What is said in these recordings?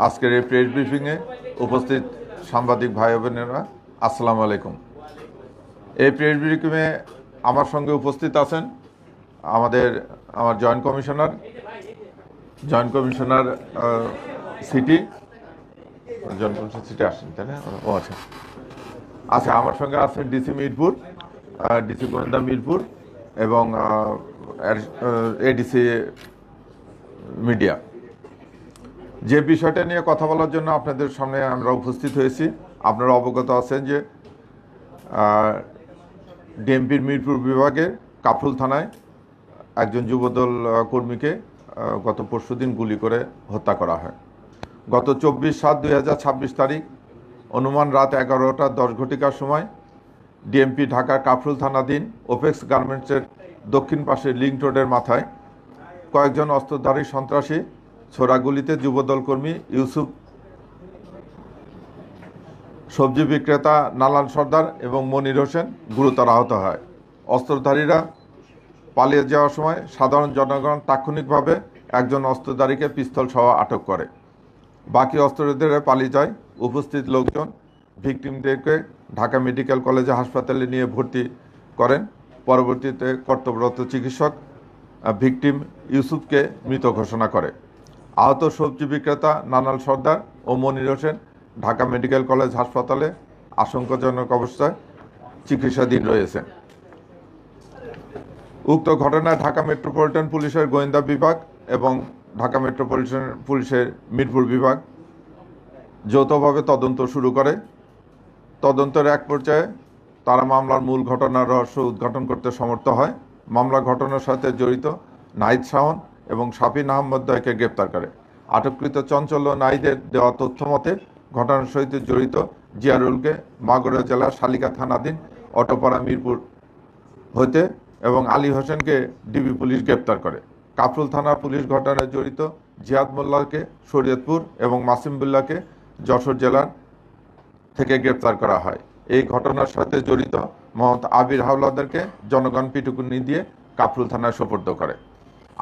আজকের এই প্রেস ব্রিফিংয়ে উপস্থিত সাংবাদিক ভাই বোনেরা, আসসালামু আলাইকুম। এই প্রেস ব্রিফিংয়ে আমার সঙ্গে উপস্থিত আছেন আমার জয়েন্ট কমিশনার সিটি আসছেন, তাই না? ও আচ্ছা, আমার সঙ্গে আছেন ডিসি গোয়েন্দা মিরপুর এবং এডিসি মিডিয়া। যে বিষয়টা নিয়ে কথা বলার জন্য আপনাদের সামনে আমরা উপস্থিত হয়েছি, আপনারা অবগত আছেন যে ডিএমপির মিরপুর বিভাগের কাফরুল থানায় একজন যুবদল কর্মীকে গত পরশুদিন গুলি করে হত্যা করা হয়। গত 24/7/2026 তারিখ অনুমান রাত 11:10 সময় ডিএমপি ঢাকার কাফরুল থানাধীন ওপেক্স গার্মেন্টসের দক্ষিণ পাশে লিংক রোডের মাথায় কয়েকজন অস্ত্রধারী সন্ত্রাসী ছোড়াগুলিতে যুবদল কর্মী ইউসুফ, সবজি বিক্রেতা নালাল সর্দার এবং মনির হোসেন গুরুতর আহত হয়। অস্ত্রধারীরা পালিয়ে যাওয়ার সময় সাধারণ জনগণ তাৎক্ষণিকভাবে একজন অস্ত্রধারীকে পিস্তল সহ আটক করে। বাকি অস্ত্রধারীরা পালিয়ে যায়। উপস্থিত লোকজন ভিকটিমদেরকে ঢাকা মেডিকেল কলেজ হাসপাতালে নিয়ে ভর্তি করেন। পরবর্তীতে কর্তব্যরত চিকিৎসক ভিকটিম ইউসুফকে মৃত ঘোষণা করে। আহত সবজি বিক্রেতা নানাল সর্দার ও মনির হোসেন ঢাকা মেডিকেল কলেজ হাসপাতালে আশঙ্কাজনক অবস্থায় চিকিৎসাধীন রয়েছেন। উক্ত ঘটনায় ঢাকা মেট্রোপলিটন পুলিশের গোয়েন্দা বিভাগ এবং ঢাকা মেট্রোপলিটন পুলিশের মিরপুর বিভাগ যৌথভাবে তদন্ত শুরু করে। তদন্তের এক পর্যায়ে তারা মামলার মূল ঘটনার রহস্য উদ্ঘাটন করতে সমর্থ হয়। মামলা ঘটনার সাথে জড়িত নাহিদ শাওন এবং শাফিন আহমদ দ্বয়কে গ্রেপ্তার করে। আটককৃত চঞ্চল ও নাহিদের দেওয়া তথ্য মতে ঘটনার সহিত জড়িত জিয়ারুলকে মাগুরা জেলার শালিকা থানাধীন অটোপাড়া মিরপুর হইতে এবং আলী হোসেনকে ডিবি পুলিশ গ্রেপ্তার করে। কাফরুল থানা পুলিশ ঘটনায় জড়িত জিয়াদ মোল্লাকে শরীয়তপুর এবং মাসিমুল্লাহকে যশোর জেলার থেকে গ্রেপ্তার করা হয়। এই ঘটনার সাথে জড়িত মোহাম্মদ আবির হাওলাদারকে জনগণ পিটুকুনি দিয়ে কাফরুল থানায় সোপর্দ করে।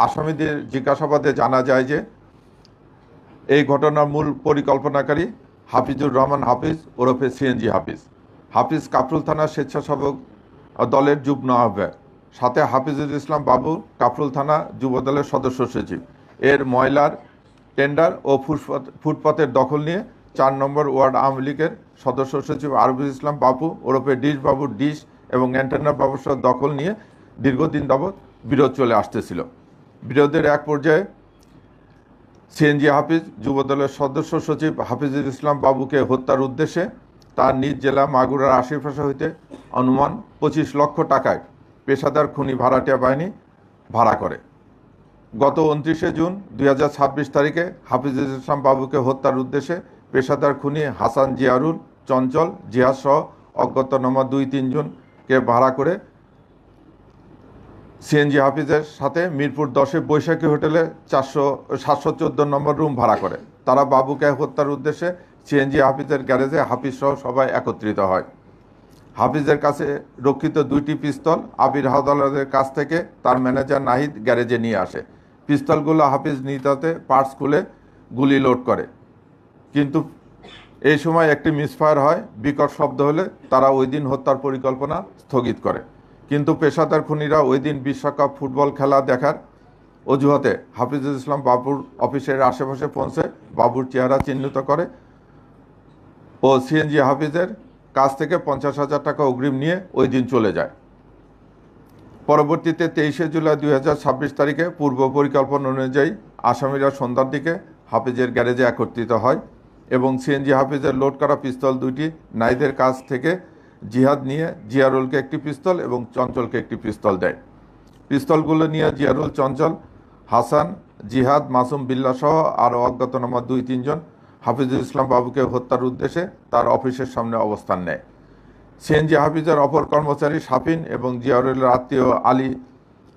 আসামিদের জিজ্ঞাসাবাদে জানা যায় যে এই ঘটনার মূল পরিকল্পনাকারী হাফিজুর রহমান হাফিজ ওরফে সিএনজি হাফিজ কাফরুল থানার স্বেচ্ছাসেবক দলের যুগ্ম আহ্বায়ক, সাথে হাফিজুল ইসলাম বাবু কাফরুল থানা যুবদলের সদস্য সচিব। এর ময়লার টেন্ডার ও ফুটপাতের দখল নিয়ে 4 নম্বর ওয়ার্ড আওয়ামী লীগের সদস্য সচিব আরবুল ইসলাম বাবু ওরফে বাবুর ডিশ এবং অ্যান্টেনা ব্যবসার দখল নিয়ে দীর্ঘদিন যাবৎ বিরোধ চলে আসতেছিল। বিরোধের এক পর্যায়ে সিএনজি হাফিজ যুবদলের সদস্য সচিব হাফিজুল ইসলাম বাবুকে হত্যার উদ্দেশ্যে তার নিজ জেলা মাগুরার আশেপাশে হইতে অনুমান 25 লক্ষ টাকায় পেশাদার খুনি ভাড়াটিয়া বাহিনী ভাড়া করে। গত 29 জুন 2026 তারিখে হাফিজুল ইসলাম বাবুকে হত্যার উদ্দেশ্যে পেশাদার খুনি হাসান, জিয়ারুল, চঞ্চল, জিয়াদ সহ অজ্ঞাতনামা 2-3 জনকে ভাড়া করে সিএনজি হাফিজের সাথে মিরপুর 10 বৈশাখী হোটেলে 714 নম্বর রুম ভাড়া করে। তারা বাবুকে হত্যার উদ্দেশ্যে সিএনজি হাফিজের গ্যারেজে হাফিজ সহ সবাই একত্রিত হয়। হাফিজের কাছে রক্ষিত 2টি পিস্তল আবির হাওলাদারের কাছ থেকে তার ম্যানেজার নাহিদ গ্যারেজে নিয়ে আসে। পিস্তলগুলো হাফিজ নিতাতে পার্টস খুলে গুলি লোড করে, কিন্তু এই সময় একটি মিসফায়ার হয়। বিকট শব্দ হলে তারা ওই দিন হত্যার পরিকল্পনা স্থগিত করে। কিন্তু পেশাদার খুনিরা ওই দিন বিশ্বকাপ ফুটবল খেলা দেখার অজুহাতে হাফিজুল ইসলাম বাবুর অফিসের আশেপাশে পৌঁছে বাবুর চেহারা চিহ্নিত করে ও সিএনজি হাফিজের কাছ থেকে 50,000 টাকা অগ্রিম নিয়ে ওই দিন চলে যায়। পরবর্তীতে 23 জুলাই 2026 তারিখে পূর্ব পরিকল্পনা অনুযায়ী আসামিরা সন্ধ্যার দিকে হাফিজের গ্যারেজে একত্রিত হয় এবং সিএনজি হাফিজের লোড করা পিস্তল 2টি নাহিদের কাছ থেকে জিহাদ নিয়ে জিয়ারুলকে একটি পিস্তল এবং চঞ্চলকে একটি পিস্তল দেয়। পিস্তলগুলো নিয়ে জিয়ারুল, চঞ্চল, হাসান, জিহাদ, মাসুম বিল্লাহ সহ আরও অজ্ঞাতনামা 2-3 জন হাফিজুল ইসলাম বাবুকে হত্যার উদ্দেশ্যে তার অফিসের সামনে অবস্থান নেয়। সিএনজি হাফিজের অপর কর্মচারী শাফিন এবং জিয়ারুলের আত্মীয় আলী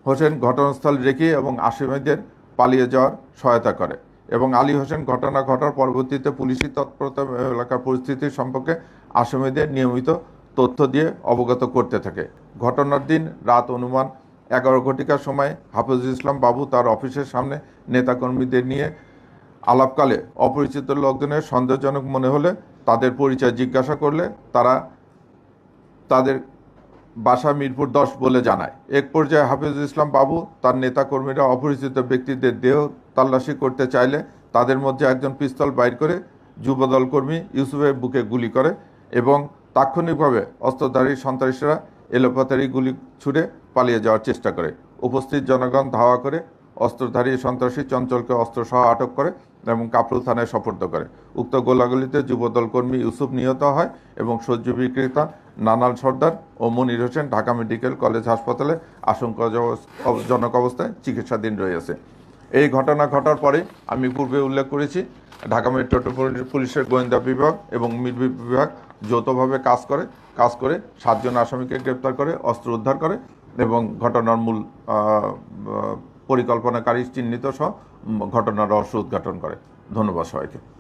হোসেন ঘটনাস্থল রেখে এবং আসামিদের পালিয়ে যাওয়ার সহায়তা করে এবং আলী হোসেন ঘটনা ঘটার পরবর্তীতে পুলিশি তৎপরতা এলাকার পরিস্থিতি সম্পর্কে আসামিদের নিয়মিত তথ্য দিয়ে অবগত করতে থাকে। ঘটনার দিন রাত অনুমান 11 ঘটিকার সময় হাফিজুল ইসলাম বাবু তার অফিসের সামনে নেতাকর্মীদের নিয়ে আলাপকালে অপরিচিত লোকজনের সন্দেহজনক মনে হলে তাদের পরিচয় জিজ্ঞাসা করলে তারা তাদের বাসা মিরপুর 10 বলে জানায়। এক পর্যায়ে হাফিজুল ইসলাম বাবু তার নেতাকর্মীরা অপরিচিত ব্যক্তিদের দেহ তল্লাশি করতে চাইলে তাদের মধ্যে একজন পিস্তল বাইর করে যুবদল কর্মী ইউসুফের বুকে গুলি করে এবং তাৎক্ষণিকভাবে অস্ত্রধারী সন্ত্রাসীরা এলোপাতারি গুলি ছুড়ে পালিয়ে যাওয়ার চেষ্টা করে। উপস্থিত জনগণ ধাওয়া করে অস্ত্রধারী সন্ত্রাসী চঞ্চলকে অস্ত্রসহ আটক করে এবং কাপরুল থানায় সোপর্দ করে। উক্ত গোলাগুলিতে যুবদল কর্মী ইউসুফ নিহত হয় এবং সহ্য বিক্রেতা নানাল সর্দার ও মনির হোসেন ঢাকা মেডিকেল কলেজ হাসপাতালে আশঙ্কাজনক অবস্থায় চিকিৎসাধীন রয়েছে। এই ঘটনা ঘটার পরে আমি পূর্বে উল্লেখ করেছি ঢাকা মেট্রোপলিটন পুলিশের গোয়েন্দা বিভাগ এবং মিডব্রিফ বিভাগ যৌথভাবে কাজ করে 7 জন আসামিকে গ্রেপ্তার করে অস্ত্র উদ্ধার করে এবং ঘটনার মূল পরিকল্পনাকারী চিহ্নিত সহ ঘটনার রহস্য উদ্ঘাটন করে। ধন্যবাদ সবাইকে।